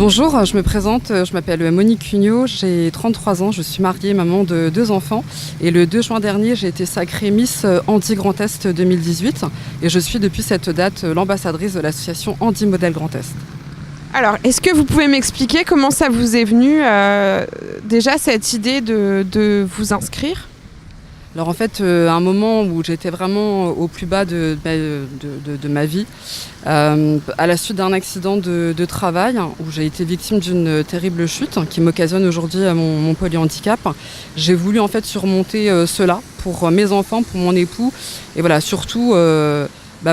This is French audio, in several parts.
Bonjour, je me présente, je m'appelle Monique Cugnot, j'ai 33 ans, je suis mariée, maman de 2 enfants et le 2 juin dernier j'ai été sacrée Miss Handi Grand Est 2018 et je suis depuis cette date l'ambassadrice de l'association Handi Modèle Grand Est. Alors, est-ce que vous pouvez m'expliquer comment ça vous est venu déjà cette idée de vous inscrire ? Alors en fait, à un moment où j'étais vraiment au plus bas de ma vie, à la suite d'un accident de travail, où j'ai été victime d'une terrible chute qui m'occasionne aujourd'hui mon polyhandicap, j'ai voulu en fait surmonter cela pour mes enfants, pour mon époux, et voilà, surtout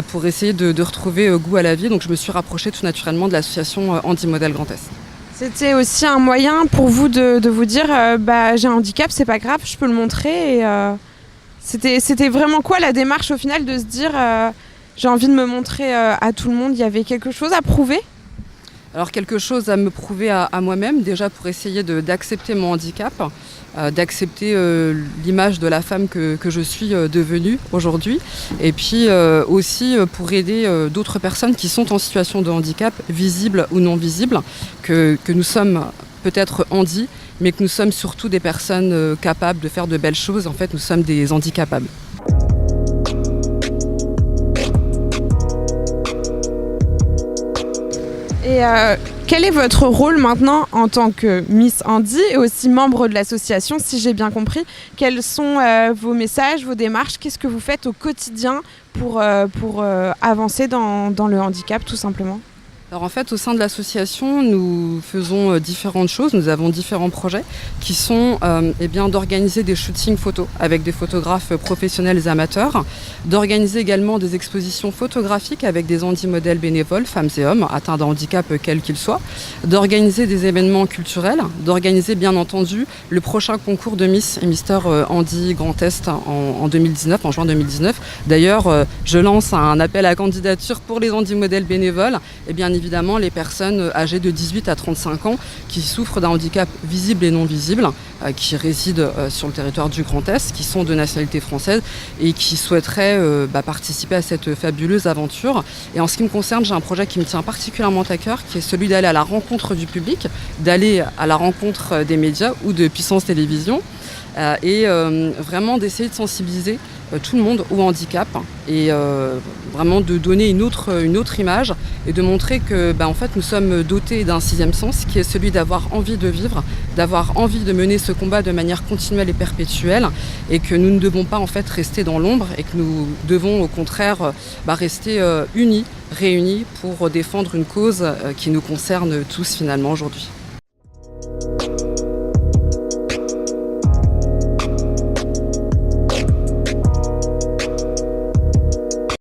pour essayer de retrouver goût à la vie. Donc je me suis rapprochée tout naturellement de l'association Handi Modèle Grand Est. C'était aussi un moyen pour vous de vous dire j'ai un handicap, c'est pas grave, je peux le montrer C'était vraiment quoi la démarche au final de se dire j'ai envie de me montrer à tout le monde? Il y avait quelque chose à prouver? Alors quelque chose à me prouver à moi-même, déjà pour essayer d'accepter mon handicap, d'accepter l'image de la femme que je suis devenue aujourd'hui, et puis aussi pour aider d'autres personnes qui sont en situation de handicap, visibles ou non visibles, que nous sommes peut-être handi, mais que nous sommes surtout des personnes capables de faire de belles choses. En fait, nous sommes des handicapables. Et quel est votre rôle maintenant en tant que Miss Handi et aussi membre de l'association, si j'ai bien compris? Quels sont vos messages, vos démarches? Qu'est-ce que vous faites au quotidien pour avancer dans le handicap, tout simplement? Alors en fait, au sein de l'association, nous faisons différentes choses. Nous avons différents projets qui sont d'organiser des shootings photos avec des photographes professionnels et amateurs, d'organiser également des expositions photographiques avec des handi-modèles bénévoles, femmes et hommes, atteints d'un handicap quel qu'il soit, d'organiser des événements culturels, d'organiser bien entendu le prochain concours de Miss et Mister Handi Grand Est en 2019, en juin 2019. D'ailleurs, je lance un appel à candidature pour les handi-modèles bénévoles et bien évidemment les personnes âgées de 18 à 35 ans qui souffrent d'un handicap visible et non visible, qui résident sur le territoire du Grand Est, qui sont de nationalité française et qui souhaiteraient participer à cette fabuleuse aventure. Et en ce qui me concerne, j'ai un projet qui me tient particulièrement à cœur, qui est celui d'aller à la rencontre du public, d'aller à la rencontre des médias ou de Puissance Télévision, et vraiment d'essayer de sensibiliser tout le monde au handicap et vraiment de donner une autre image et de montrer que en fait, nous sommes dotés d'un 6e sens qui est celui d'avoir envie de vivre, d'avoir envie de mener ce combat de manière continuelle et perpétuelle, et que nous ne devons pas en fait rester dans l'ombre et que nous devons au contraire rester unis, réunis pour défendre une cause qui nous concerne tous finalement aujourd'hui.